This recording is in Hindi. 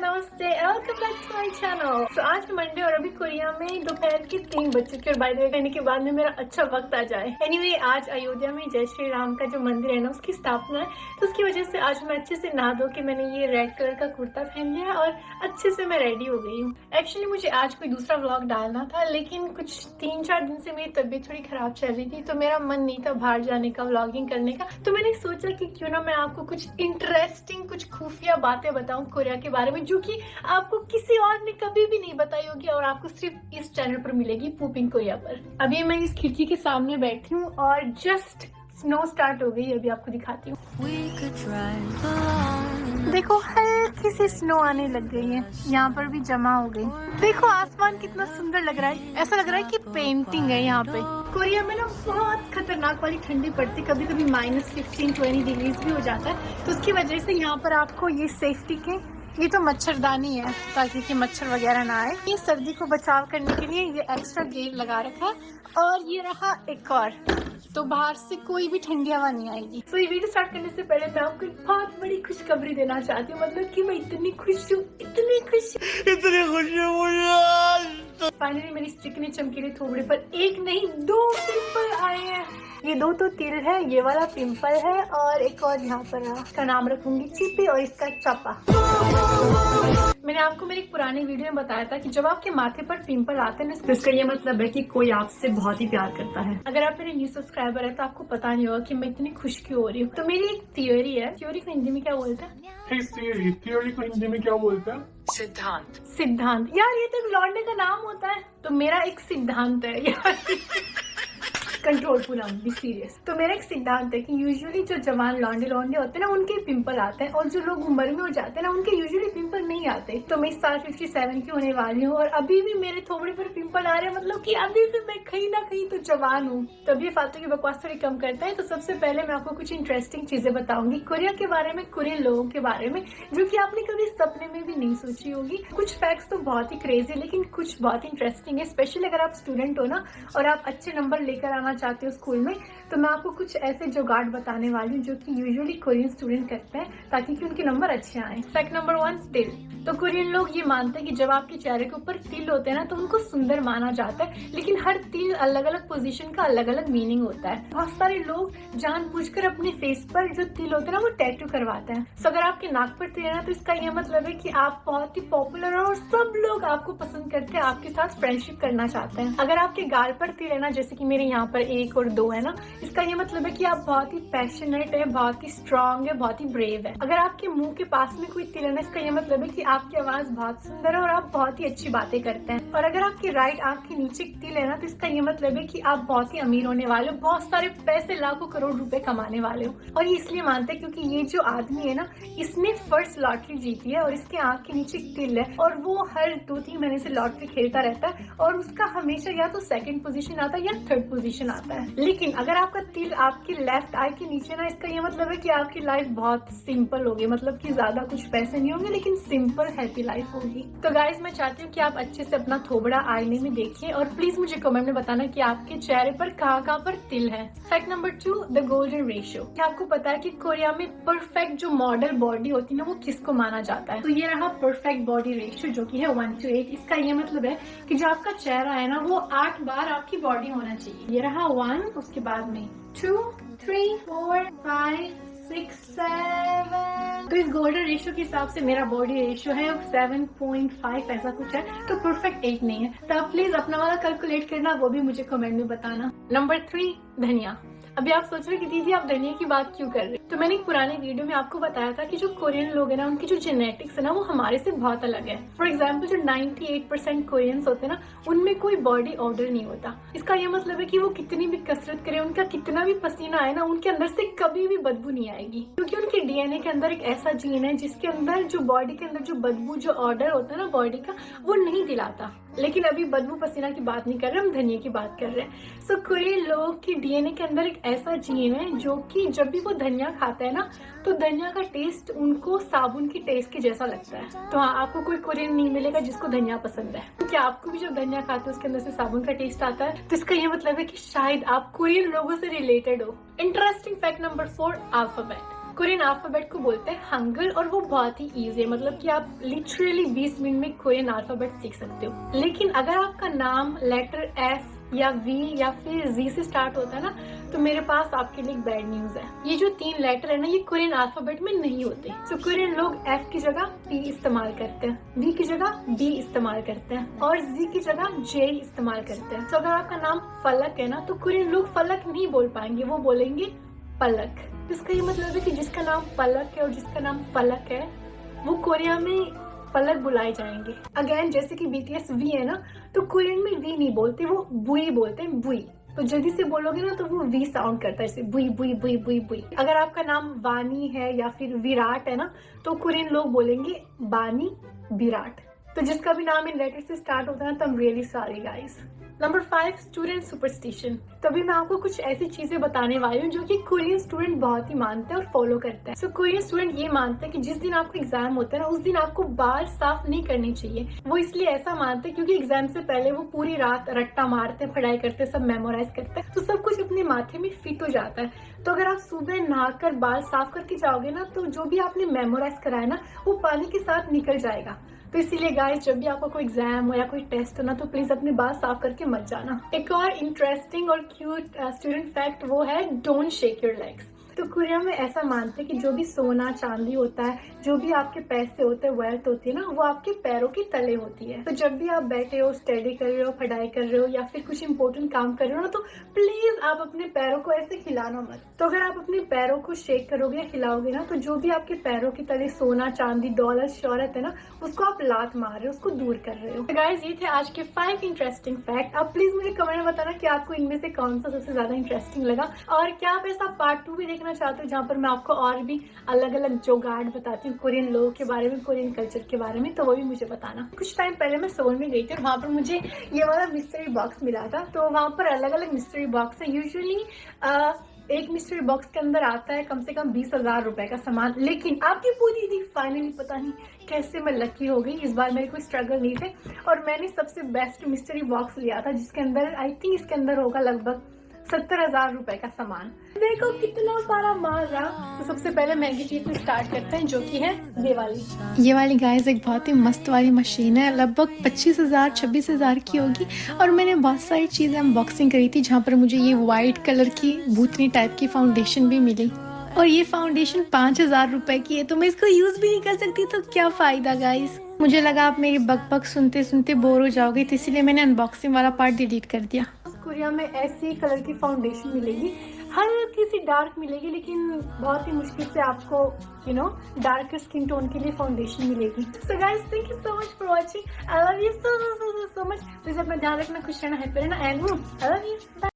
नमस्ते, welcome back to my channel. तो आज मंडे और अभी कोरिया में दोपहर के 3 बज चुके और बाय द वे कहने के बाद में मेरा अच्छा वक्त आ जाए। एनीवे, आज अयोध्या में जय श्री राम का जो मंदिर है ना, उसकी स्थापना है, तो उसकी वजह से आज मैं अच्छे से नहा धो के मैंने ये रेड कलर का कुर्ता पहन लिया और अच्छे से मैं रेडी हो गई हूँ। एक्चुअली मुझे आज कोई दूसरा व्लॉग डालना था, लेकिन कुछ 3-4 दिन से मेरी तबीयत थोड़ी खराब चल रही थी, तो मेरा मन नहीं था बाहर जाने का, व्लॉगिंग करने का। तो मैंने सोचा कि क्यों ना मैं आपको कुछ इंटरेस्टिंग, कुछ खुफिया बातें बताऊं कोरिया के बारे में, जो कि आपको किसी और ने कभी भी नहीं बताई होगी और आपको सिर्फ इस चैनल पर मिलेगी, पूपिंग कोरिया पर। अभी मैं इस खिड़की के सामने बैठी हूँ और जस्ट स्नो स्टार्ट हो गई। अभी आपको दिखाती हूँ, देखो हल्की सी स्नो आने लग गई है, यहाँ पर भी जमा हो गई। देखो आसमान कितना सुंदर लग रहा है, ऐसा लग रहा है कि पेंटिंग है यहाँ पे। कोरिया में ना बहुत खतरनाक वाली ठंडी पड़ती, कभी कभी -15-20 डिग्रीज भी हो जाता है। तो उसकी वजह से यहाँ पर आपको ये सेफ्टी के, ये तो मच्छरदानी है ताकि कि मच्छर वगैरह ना आए। ये सर्दी को बचाव करने के लिए ये एक्स्ट्रा गेट लगा रखा है। और ये रहा एक और, तो बाहर से कोई भी ठंडी हवा नहीं आएगी। तो ये वीडियो स्टार्ट करने से पहले मैं आपको एक बहुत बड़ी खुशखबरी देना चाहती हूँ, मतलब कि मैं इतनी खुश हूँ, इतनी खुश हूँ। फाइनली मेरी चिकने चमकीले थोबड़े पर एक नहीं 2 पिंपल आए हैं। ये 2 तो तिल है, ये वाला पिंपल है और एक और यहाँ पर है। इसका नाम रखूंगी चिपी और इसका चपा। मैंने आपको मेरे एक पुराने वीडियो में बताया था कि जब आपके माथे पर पिंपल आते हैं तो इसका ये मतलब है कि कोई आपसे बहुत ही प्यार करता है। अगर आप मेरे न्यू सब्सक्राइबर है तो आपको पता नहीं होगा कि मैं इतनी खुश क्यों हो रही हूँ। तो मेरी एक थियोरी है, थियोरी को हिंदी में क्या बोलते हैं? थियोरी को हिंदी में क्या बोलते हैं? सिद्धांत। सिद्धांत यार, ये तो लौंडे का नाम होता है। तो मेरा एक सिद्धांत है यार। कंट्रोल पूरा, बी सीरियस। तो मेरा एक सिद्धांत है कि यूजुअली जो जवान लौंडे होते हैं ना, उनके पिंपल आते हैं, और जो लोग उम्र में हो जाते हैं ना, उनके यूजुअली पिंपल नहीं आते। तो मैं इस साल 57 की होने वाली हूँ और अभी भी मेरे थोबड़े पर पिंपल आ रहे हैं, मतलब कि अभी भी मैं कहीं ना कहीं तो जवान हूँ। तो अभी फालतू की बकवास थोड़ी कम करता है। तो सबसे पहले मैं आपको कुछ इंटरेस्टिंग चीजें बताऊंगी कोरिया के बारे में, कोरियन लोगों के बारे में, जो कि आपने कभी सपने में भी नहीं सोची होगी। कुछ फैक्ट्स तो बहुत ही क्रेजी, लेकिन कुछ बहुत इंटरेस्टिंग है, स्पेशली अगर आप स्टूडेंट हो ना और आप अच्छे नंबर लेकर आना चाहते हो स्कूल में। तो मैं आपको कुछ ऐसे जुगाड़ बताने वाली हूँ जो कि यूजुअली कोरियन स्टूडेंट करते हैं ताकि कि उनके नंबर अच्छे आए। फैक्ट नंबर 1, तिल। तो कोरियन लोग ये मानते हैं कि जब आपके चेहरे के ऊपर तिल होते हैं ना, तो उनको सुंदर माना जाता है, लेकिन हर तिल अलग अलग पोजीशन का अलग अलग मीनिंग होता है। बहुत सारे लोग जानबूझकर अपने फेस पर जो तिल होते हैं ना, वो टैटू करवाते हैं। तो अगर आपके नाक पर तिल है ना, तो इसका ये मतलब है कि आप बहुत ही पॉपुलर हो और सब लोग आपको पसंद करते हैं, आपके साथ फ्रेंडशिप करना चाहते हैं। अगर आपके गाल पर तिल है ना, जैसे कि मेरे यहाँ पर 1 और 2 है ना, इसका ये मतलब है कि आप बहुत ही पैशनेट है, बहुत ही स्ट्रांग है, बहुत ही ब्रेव है। अगर आपके मुंह के पास में कोई तिल है ना, इसका ये मतलब है कि आपकी आवाज बहुत सुंदर है और आप बहुत ही अच्छी बातें करते हैं। और अगर आपकी राइट आंख के नीचे तिल है ना, तो इसका ये मतलब है कि आप बहुत ही अमीर होने वाले हो, बहुत सारे पैसे, लाखों करोड़ रुपए कमाने वाले हो। और ये इसलिए मानते हैं क्योंकि ये जो आदमी है ना, इसने फर्स्ट लॉटरी जीती है और इसके आंख के नीचे तिल है, और वो हर 2-3 महीने से लॉटरी खेलता रहता है और उसका हमेशा या तो 2nd पोजीशन आता है या 3rd पोजीशन आता है। लेकिन अगर आपका तिल आपकी लेफ्ट आई के नीचे ना, इसका ये मतलब है कि आपकी लाइफ बहुत सिंपल होगी, मतलब कि ज्यादा कुछ पैसे नहीं होंगे, लेकिन सिंपल हैप्पी लाइफ होगी। तो गाइज, मैं चाहती हूँ कि आप अच्छे से अपना थोबड़ा आईने में देखिए और प्लीज मुझे कमेंट में बताना कि आपके चेहरे पर कहाँ पर तिल है। Fact number 2, the golden ratio. क्या आपको पता है कि कोरिया में परफेक्ट जो मॉडल बॉडी होती है ना, वो किसको माना जाता है? तो ये रहा परफेक्ट बॉडी रेशियो, जो कि है 1:8। इसका ये मतलब है कि जो आपका चेहरा है ना, वो 8 बार आपकी बॉडी होना चाहिए। ये रहा 1, उसके बाद में 2, 3, 4, 5, 6, 7। तो इस गोल्डन रेशियो के हिसाब से मेरा बॉडी रेशियो है 7.5, ऐसा कुछ है। तो परफेक्ट 8 नहीं है। तो आप प्लीज अपना वाला कैलकुलेट करना, वो भी मुझे कमेंट में बताना। नंबर 3, धनिया। अभी आप सोच रहे कि दीदी आप धनिया की बात क्यों कर रहे हैं? तो मैंने एक पुराने वीडियो में आपको बताया था कि जो कोरियन लोग हैं ना, उनकी जो जेनेटिक्स है ना, वो हमारे से बहुत अलग है। फॉर एग्जाम्पल, जो 98% कोरियंस होते हैं ना, उनमें कोई बॉडी ऑर्डर नहीं होता। इसका ये मतलब है कि वो कितनी भी कसरत करें, उनका कितना भी पसीना आए ना, उनके अंदर से कभी भी बदबू नहीं आएगी, क्योंकि उनके डीएनए के अंदर एक ऐसा जीन है जिसके अंदर जो बॉडी के अंदर जो बदबू, जो ऑर्डर होता है ना बॉडी का, वो नहीं दिलाता। लेकिन अभी बदबू पसीना की बात नहीं कर रहे, हम धनिया की बात कर रहे हैं। सो कोरियन लोगों की डीएनए के अंदर एक ऐसा जीन है जो कि जब भी वो धनिया खाता है ना, तो धनिया का टेस्ट उनको साबुन की टेस्ट के जैसा लगता है। तो हाँ, आपको कोई कोरियन नहीं मिलेगा जिसको धनिया पसंद है, क्योंकि आपको भी जब धनिया खाते हो उसके अंदर से साबुन का टेस्ट आता है। तो इसका ये मतलब है कि शायद आप कोरियन लोगों से रिलेटेड हो। Interesting fact number 4, alphabet. Korean alphabet को बोलते हैं हंगल और वो बहुत ही इजी है, मतलब कि आप लिटरली 20 मिनट में कोरियन अल्फाबेट सीख सकते हो। लेकिन अगर आपका नाम लेटर एफ या वी या फिर जी से स्टार्ट होता है ना, तो मेरे पास आपके लिए बैड न्यूज है। ये जो 3 लेटर है ना, ये कोरियन अल्फाबेट में नहीं होते। तो कोरियन लोग एफ की जगह पी इस्तेमाल करते हैं, वी की जगह बी इस्तेमाल करते हैं और जी की जगह जे इस्तेमाल करते हैं। तो अगर आपका नाम फलक है ना, तो कोरियन लोग फलक नहीं बोल पाएंगे, वो बोलेंगे पलक। इसका ये मतलब है कि जिसका नाम पलक है और जिसका नाम फलक है वो कोरिया में पलक बुलाए जाएंगे। अगेन जैसे कि BTS वी है ना, तो कोरियन में वी नहीं बोलते, वो बुई बोलते हैं, बुई। तो जल्दी से बोलोगे ना तो वो वी साउंड करता है, जैसे बुई बुई बुई बुई बुई। अगर आपका नाम वानी है या फिर विराट है ना, तो कोरियन लोग बोलेंगे बानी विराट। तो जिसका भी नाम इन लेटर से स्टार्ट होता है ना, तो I am really sorry guys. Number 5, student superstition. तभी मैं आपको कुछ ऐसी चीजें बताने वाली हूँ जो कि कोरियन स्टूडेंट बहुत ही मानते हैं और फॉलो करते हैं। सो कोरियन स्टूडेंट ये मानते हैं कि जिस दिन आपका एग्जाम होता है ना, उस दिन आपको बाल साफ नहीं करने चाहिए। वो इसलिए ऐसा मानते हैं क्योंकि एग्जाम से पहले वो पूरी रात रट्टा मारते, पढ़ाई करते, सब मेमोराइज करते हैं, तो सब कुछ अपने माथे में फिट हो जाता है। तो अगर आप सुबह नहाकर बाल साफ करके जाओगे ना, तो जो भी आपने मेमोराइज कराया ना, वो पानी के साथ निकल जाएगा। तो इसीलिए गाइस, जब भी आपका कोई एग्जाम हो या कोई टेस्ट हो ना, तो प्लीज अपने बाल साफ करके मत जाना। एक और इंटरेस्टिंग और क्यूट स्टूडेंट फैक्ट वो है डोंट शेक योर लेग्स। तो कोरिया में ऐसा मानते हैं कि जो भी सोना चांदी होता है, जो भी आपके पैसे होते हैं, वेल्थ होती है ना, वो आपके पैरों के तले होती है। तो जब भी आप बैठे हो, स्टडी कर रहे हो, पढ़ाई कर रहे हो या फिर कुछ इंपॉर्टेंट काम कर रहे हो ना, तो प्लीज आप अपने पैरों को ऐसे हिलाना मत। तो अगर आप अपने पैरों को शेक करोगे या हिलाओगे ना, तो जो भी आपके पैरों के तले सोना चांदी दौलत शौहरत है ना, उसको आप लात मार रहे हो, उसको दूर कर रहे हो। तो गाइस, ये थे आज के 5 इंटरेस्टिंग फैक्ट। अब प्लीज मुझे कमेंट में बताना कि आपको इनमें से कौन सा सबसे ज्यादा इंटरेस्टिंग लगा, और क्या आप ऐसा पार्ट 2 भी देखना चाहते हो जहाँ पर मैं आपको और भी अलग अलग जोगाड़ बताती हूँ कोरियन लोगों के बारे में, कोरियन कल्चर के बारे में, तो वो भी मुझे बताना। कुछ टाइम पहले मैं सोल में गई थी और वहाँ पर मुझे ये वाला मिस्ट्री बॉक्स मिला था। तो वहाँ पर अलग अलग मिस्ट्री बॉक्स है। यूजुअली एक मिस्ट्री बॉक्स के अंदर आता है कम से कम 20,000 रुपए का सामान, लेकिन आपकी पूरी थी फाइनली, पता नहीं कैसे मैं लकी हो गई। इस बार मेरे कोई स्ट्रगल नहीं थे और मैंने सबसे बेस्ट मिस्ट्री बॉक्स लिया था, जिसके अंदर आई थिंक इसके अंदर होगा लगभग 70,000 रुपए का सामान। देखो कितना सारा माल रहा। तो सबसे पहले महंगी चीज से स्टार्ट करते हैं, जो कि है ये वाली गाइस एक बहुत ही मस्त वाली मशीन है, लगभग 25,000 26,000 की होगी। और मैंने बहुत सारी चीजें अनबॉक्सिंग करी थी, जहाँ पर मुझे ये व्हाइट कलर की भूतनी टाइप की फाउंडेशन भी मिली, और ये फाउंडेशन 5,000 रुपए की है। तो मैं इसको यूज भी नहीं कर सकती, तो क्या फायदा गाइस। मुझे लगा आप मेरी बक सुनते सुनते बोर हो जाओगे, तो इसीलिए मैंने अनबॉक्सिंग वाला पार्ट डिलीट कर दिया। कोरिया में ऐसी कलर की फाउंडेशन मिलेगी, हल्की सी डार्क मिलेगी, लेकिन बहुत ही मुश्किल से आपको डार्कर स्किन टोन के लिए फाउंडेशन मिलेगी। So guys, thank you so much for watching. I love you so much. Please अपना ध्यान रखना, खुश रहना, हैप्पी रहना, एंड आई लव यू।